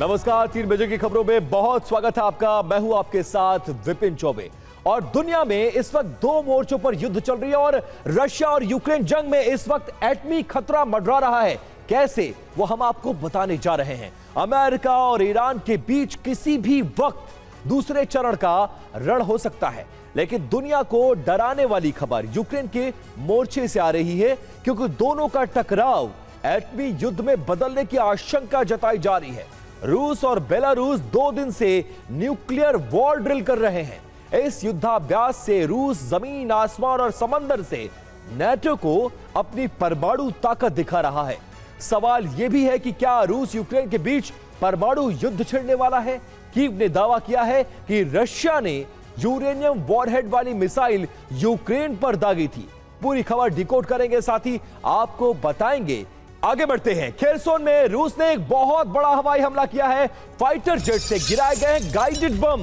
नमस्कार, 3 बजे की खबरों में बहुत स्वागत है आपका। मैं हूं आपके साथ विपिन चौबे। और दुनिया में इस वक्त दो मोर्चों पर युद्ध चल रही है और रशिया और यूक्रेन जंग में इस वक्त एटमी खतरा मंडरा रहा है। कैसे, वो हम आपको बताने जा रहे हैं। अमेरिका और ईरान के बीच किसी भी वक्त दूसरे चरण का रण हो सकता है, लेकिन दुनिया को डराने वाली खबर यूक्रेन के मोर्चे से आ रही है, क्योंकि दोनों का टकराव एटमी युद्ध में बदलने की आशंका जताई जा रही है। रूस और बेलारूस 2 दिन से न्यूक्लियर वॉर ड्रिल कर रहे हैं। इस युद्धाभ्यास से रूस जमीन, आसमान और समंदर से नेटो को अपनी परमाणु ताकत दिखा रहा है। सवाल यह भी है कि क्या रूस यूक्रेन के बीच परमाणु युद्ध छिड़ने वाला है? कीव ने दावा किया है कि रशिया ने यूरेनियम वॉरहेड वाली मिसाइल यूक्रेन पर दागी थी। पूरी खबर डिकोड करेंगे, साथ ही आपको बताएंगे। आगे बढ़ते हैं। खेरसोन में रूस ने एक बहुत बड़ा हवाई हमला किया है। फाइटर जेट से गिराए गए गाइडेड बम।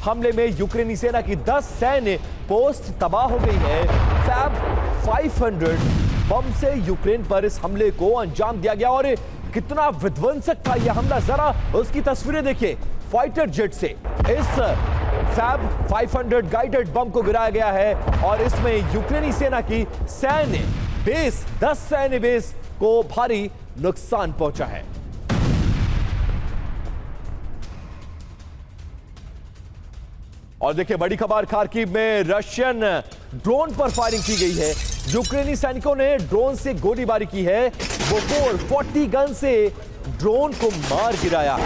हमले में यूक्रेनी सेना की 10 सैन्य पोस्ट तबाह हो गई है। फैब 500 बम से यूक्रेन पर इस हमले को अंजाम दिया गया और कितना विध्वंसक था यह हमला, जरा उसकी तस्वीरें देखिए। फाइटर जेट से इस फैब 500 गाइडेड बम को गिराया गया है और इसमें यूक्रेनी सेना की सैन्य बेस, 10 सैन्य बेस को भारी नुकसान पहुंचा है। और देखिए बड़ी खबर, खार्किव में रशियन ड्रोन पर फायरिंग की गई है। यूक्रेनी सैनिकों ने ड्रोन से गोलीबारी की है। बोकोर 40 गन से ड्रोन को मार गिराया।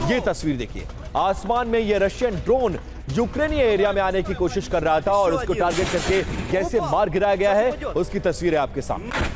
ये तस्वीर देखिए, आसमान में यह रशियन ड्रोन यूक्रेनी एरिया में आने की कोशिश कर रहा था और उसको टारगेट करके कैसे मार गिराया गया है उसकी तस्वीर है आपके सामने।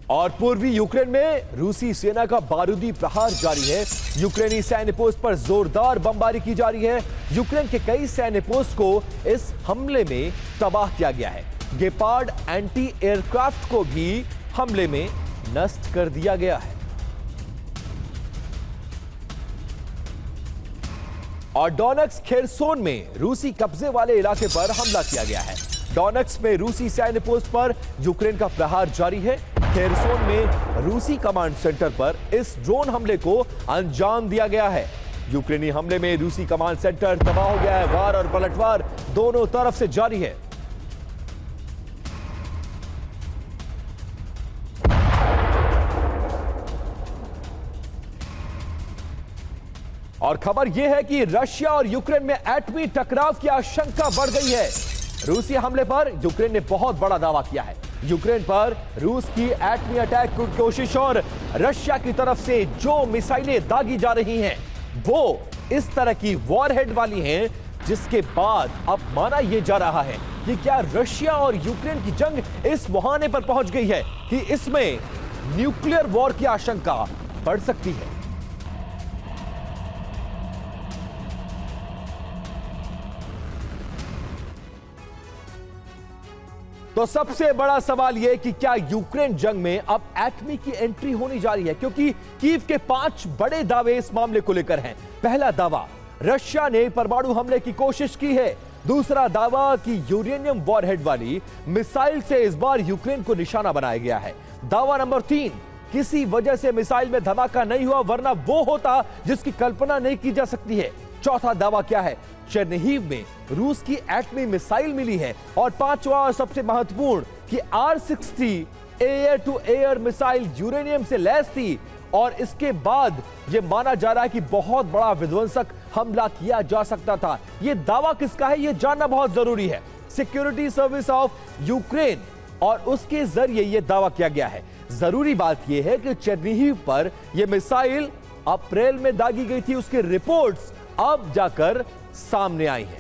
और पूर्वी यूक्रेन में रूसी सेना का बारूदी प्रहार जारी है। यूक्रेनी सैन्य पोस्ट पर जोरदार बमबारी की जा रही है। यूक्रेन के कई सैन्य पोस्ट को इस हमले में तबाह किया गया है। गेपार्ड एंटी एयरक्राफ्ट को भी हमले में नष्ट कर दिया गया है। और डोनेट्स्क खेरसोन में रूसी कब्जे वाले इलाके पर हमला किया गया है। डोनेट्स्क में रूसी सैन्य पोस्ट पर यूक्रेन का प्रहार जारी है। खेरसोन में रूसी कमांड सेंटर पर इस ड्रोन हमले को अंजाम दिया गया है। यूक्रेनी हमले में रूसी कमांड सेंटर तबाह हो गया है। वार और पलटवार दोनों तरफ से जारी है। और खबर यह है कि रशिया और यूक्रेन में एटमी टकराव की आशंका बढ़ गई है। रूसी हमले पर यूक्रेन ने बहुत बड़ा दावा किया है। यूक्रेन पर रूस की एटमी अटैक की कोशिश और रशिया की तरफ से जो मिसाइलें दागी जा रही हैं वो इस तरह की वॉरहेड वाली हैं, जिसके बाद अब माना यह जा रहा है कि क्या रशिया और यूक्रेन की जंग इस मुहाने पर पहुंच गई है कि इसमें न्यूक्लियर वॉर की आशंका बढ़ सकती है। तो सबसे बड़ा सवाल यह कि क्या यूक्रेन जंग में अब एटमी की एंट्री होने जा रही है, क्योंकि कीव के 5 बड़े दावे इस मामले को लेकर हैं। पहला दावा, रशिया ने परमाणु हमले की कोशिश की है। दूसरा दावा कि यूरेनियम वॉरहेड वाली मिसाइल से इस बार यूक्रेन को निशाना बनाया गया है। दावा नंबर 3, किसी वजह से मिसाइल में धमाका नहीं हुआ, वरना वो होता जिसकी कल्पना नहीं की जा सकती है। चौथा दावा क्या है, चेर्निहिव में रूस की एटमी मिसाइल मिली है। और पांचवा और सबसे महत्वपूर्ण कि R-60 air to air missile uranium से लैस थी और इसके बाद यह माना जा रहा है कि बहुत बड़ा विध्वंसक हमला किया जा सकता था। यह दावा किसका है, यह जानना बहुत जरूरी है। सिक्योरिटी सर्विस ऑफ यूक्रेन और उसके जरिए यह दावा किया गया है। जरूरी बात यह है कि चेर्निहिव पर यह मिसाइल अप्रैल में दागी गई थी, उसकी रिपोर्ट्स अब जाकर सामने आई है।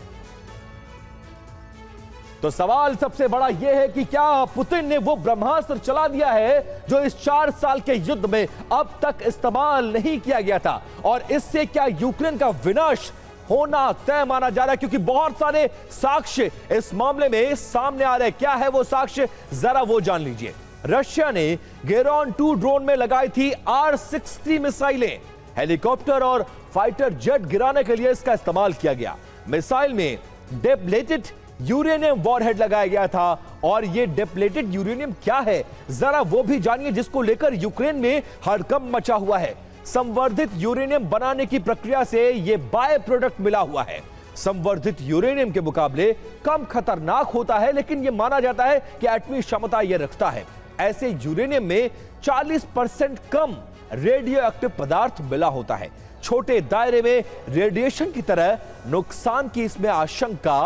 तो सवाल सबसे बड़ा यह है कि क्या पुतिन ने वो ब्रह्मास्त्र चला दिया है जो इस 4 साल के युद्ध में अब तक इस्तेमाल नहीं किया गया था, और इससे क्या यूक्रेन का विनाश होना तय माना जा रहा है, क्योंकि बहुत सारे साक्ष्य इस मामले में सामने आ रहे हैं। क्या है वो साक्ष्य, जरा वो जान लीजिए। रशिया ने गेरॉन 2 ड्रोन में लगाई थी R-60 मिसाइलें। हेलीकॉप्टर और फाइटर जेट गिराने के लिए इसका इस्तेमाल किया गया। मिसाइल में डिप्लेटेड यूरेनियम वॉरहेड लगाया गया था। और ये डिप्लेटेड यूरेनियम क्या है, जरा वो भी जानिए, जिसको लेकर यूक्रेन में हड़कंप मचा हुआ है। संवर्धित यूरेनियम बनाने की प्रक्रिया से ये बाय प्रोडक्ट मिला हुआ है। संवर्धित यूरेनियम के मुकाबले कम खतरनाक होता है, लेकिन यह माना जाता है कि एटमी क्षमता यह रखता है। ऐसे यूरेनियम में 40% कम रेडियो एक्टिव पदार्थ मिला होता है। छोटे दायरे में रेडिएशन की तरह नुकसान की इसमें आशंका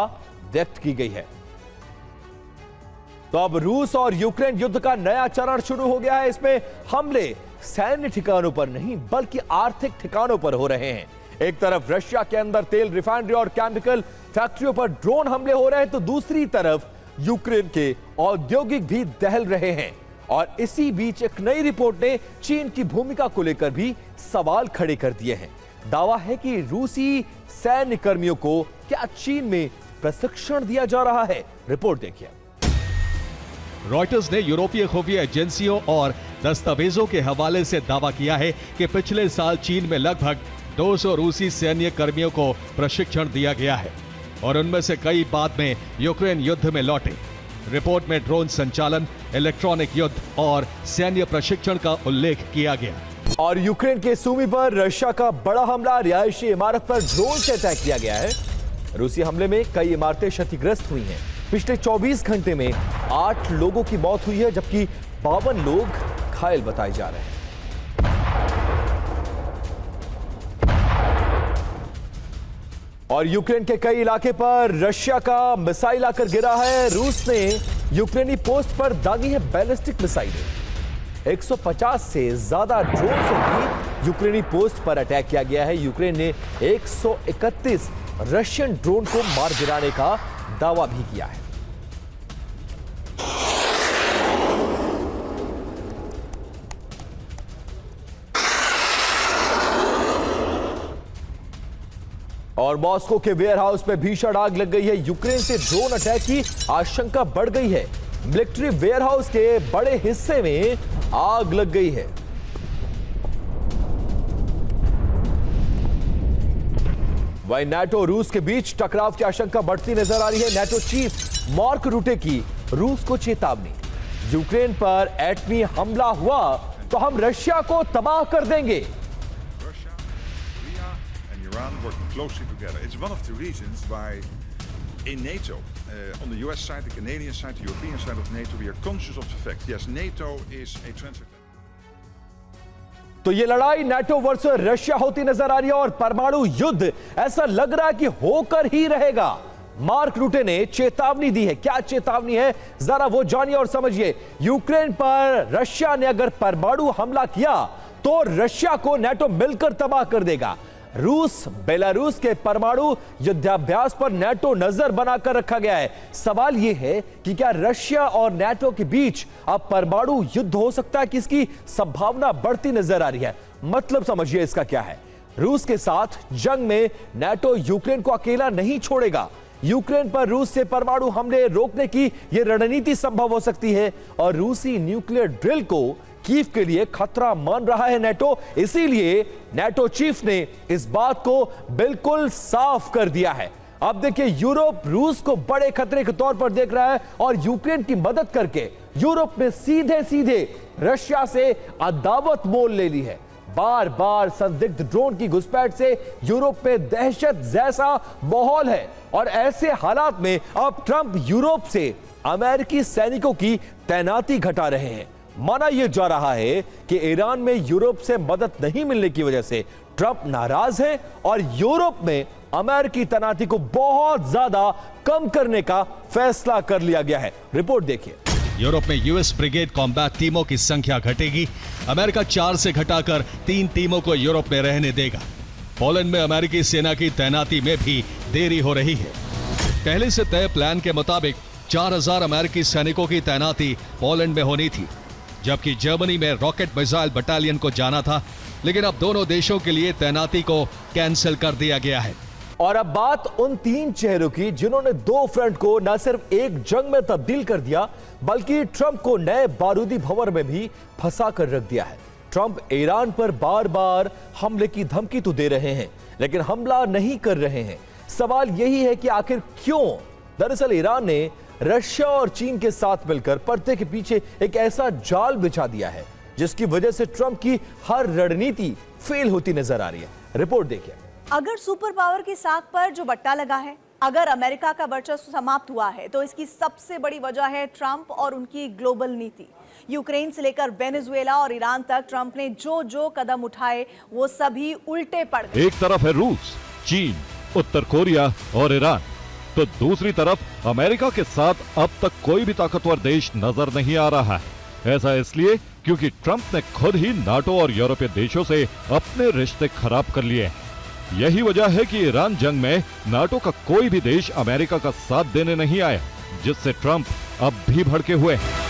व्यक्त की गई है। तो अब रूस और यूक्रेन युद्ध का नया चरण शुरू हो गया है। इसमें हमले सैन्य ठिकानों पर नहीं बल्कि आर्थिक ठिकानों पर हो रहे हैं। एक तरफ रशिया के अंदर तेल रिफाइनरी और केमिकल फैक्ट्रियों पर ड्रोन हमले हो रहे हैं, तो दूसरी तरफ यूक्रेन के औद्योगिक भी दहल रहे हैं। और इसी बीच एक नई रिपोर्ट ने चीन की भूमिका को लेकर भी सवाल खड़े कर दिए हैं। दावा है कि रूसी सैन्य कर्मियों को क्या चीन में प्रशिक्षण दिया जा रहा है। रिपोर्ट देखिए। रॉयटर्स ने यूरोपीय खुफिया एजेंसियों और दस्तावेजों के हवाले से दावा किया है कि पिछले साल चीन में लगभग 200 रूसी सैन्य कर्मियों को प्रशिक्षण दिया गया है और उनमें से कई बाद में यूक्रेन युद्ध में लौटे। रिपोर्ट में ड्रोन संचालन, इलेक्ट्रॉनिक युद्ध और सैन्य प्रशिक्षण का उल्लेख किया गया। और यूक्रेन के सूमी पर रशिया का बड़ा हमला, रिहायशी इमारत पर ड्रोन से अटैक किया गया है। रूसी हमले में कई इमारतें क्षतिग्रस्त हुई हैं। पिछले 24 घंटे में 8 लोगों की मौत हुई है, जबकि 52 लोग घायल बताए जा रहे हैं। और यूक्रेन के कई इलाके पर रशिया का मिसाइल आकर गिरा है। रूस ने यूक्रेनी पोस्ट पर दागी है बैलिस्टिक मिसाइलें। 150 से ज्यादा ड्रोन से भी यूक्रेनी पोस्ट पर अटैक किया गया है। यूक्रेन ने 131 रशियन ड्रोन को मार गिराने का दावा भी किया है। और मॉस्को के वेयरहाउस में भीषण आग लग गई है। यूक्रेन से ड्रोन अटैक की आशंका बढ़ गई है। मिलिट्री वेयरहाउस के बड़े हिस्से में आग लग गई है। वहीं नाटो रूस के बीच टकराव की आशंका बढ़ती नजर आ रही है। नाटो चीफ मार्क रूटे की रूस को चेतावनी, यूक्रेन पर एटमी हमला हुआ तो हम रशिया को तबाह कर देंगे। Iran working closely together. It's one of the reasons why in NATO, on the US side, the Canadian side, the European side of NATO, we are conscious of the fact, yes, NATO is a transatlantic. तो ये लड़ाई NATO versus Russia होती नजर आ रही है और परमाणु युद्ध ऐसा लग रहा है कि होकर ही रहेगा। मार्क रूटे ने चेतावनी दी है। क्या चेतावनी है, जरा वो जानिए और समझिए। यूक्रेन पर रशिया ने अगर परमाणु हमला किया तो रशिया को नाटो मिलकर तबाह कर देगा। रूस बेलारूस के परमाणु युद्धाभ्यास पर नाटो नजर बनाकर रखा गया है। सवाल यह है कि क्या रशिया और नाटो के बीच अब परमाणु युद्ध हो सकता है, कि इसकी संभावना बढ़ती नजर आ रही है। मतलब समझिए इसका क्या है। रूस के साथ जंग में नाटो यूक्रेन को अकेला नहीं छोड़ेगा। यूक्रेन पर रूस से परमाणु हमले रोकने की यह रणनीति संभव हो सकती है और रूसी न्यूक्लियर ड्रिल को कीव के लिए खतरा मान रहा है नाटो। इसीलिए नाटो चीफ ने इस बात को बिल्कुल साफ कर दिया है। अब देखिए, यूरोप रूस को बड़े खतरे के तौर पर देख रहा है और यूक्रेन की मदद करके यूरोप ने सीधे सीधे रशिया से अदावत मोल ले ली है। बार बार संदिग्ध ड्रोन की घुसपैठ से यूरोप में दहशत जैसा माहौल है और ऐसे हालात में अब ट्रंप यूरोप से अमेरिकी सैनिकों की तैनाती घटा रहे हैं। माना यह जा रहा है कि ईरान में यूरोप से मदद नहीं मिलने की वजह से ट्रंप नाराज है और यूरोप में अमेरिकी तैनाती को बहुत ज्यादा कम करने का फैसला कर लिया गया है। रिपोर्ट देखिए। यूरोप में यूएस ब्रिगेड कॉम्बैट टीमों की संख्या घटेगी। अमेरिका 4 से घटाकर 3 टीमों को यूरोप में रहने देगा। पोलैंड में अमेरिकी सेना की तैनाती में भी देरी हो रही है। पहले से तय प्लान के मुताबिक 4000 अमेरिकी सैनिकों की तैनाती पोलैंड में होनी थी, जबकि जर्मनी में रॉकेट मिसाइल बटालियन को जाना था, लेकिन अब दोनों देशों के लिए तैनाती को कैंसिल कर दिया गया है। और अब बात उन 3 चेहरों की जिन्होंने 2 फ्रंट को न सिर्फ एक जंग में तब्दील कर दिया, बल्कि ट्रंप को नए बारूदी भंवर में भी फंसा कर रख दिया है। ट्रंप ईरान पर बार बार हमले की धमकी तो दे रहे हैं, लेकिन हमला नहीं कर रहे हैं। सवाल यही है कि आखिर क्यों? दरअसल ईरान ने रशिया और चीन के साथ मिलकर पर्दे के पीछे एक ऐसा जाल बिछा दिया है जिसकी वजह से ट्रंप की हर रणनीति फेल होती नजर आ रही है। रिपोर्ट देखिए। अगर सुपर पावर की साख पर जो बट्टा लगा है, अगर अमेरिका का वर्चस्व समाप्त हुआ है, तो इसकी सबसे बड़ी वजह है ट्रंप और उनकी ग्लोबल नीति। यूक्रेन से लेकर वेनेजुएला और ईरान तक ट्रंप ने जो जो कदम उठाए वो सभी उल्टे पड़ गए। एक तरफ है रूस, चीन, उत्तर कोरिया और ईरान, तो दूसरी तरफ अमेरिका के साथ अब तक कोई भी ताकतवर देश नजर नहीं आ रहा है। ऐसा इसलिए क्योंकि ट्रंप ने खुद ही नाटो और यूरोपीय देशों से अपने रिश्ते खराब कर लिए हैं। यही वजह है कि ईरान जंग में नाटो का कोई भी देश अमेरिका का साथ देने नहीं आया, जिससे ट्रंप अब भी भड़के हुए हैं।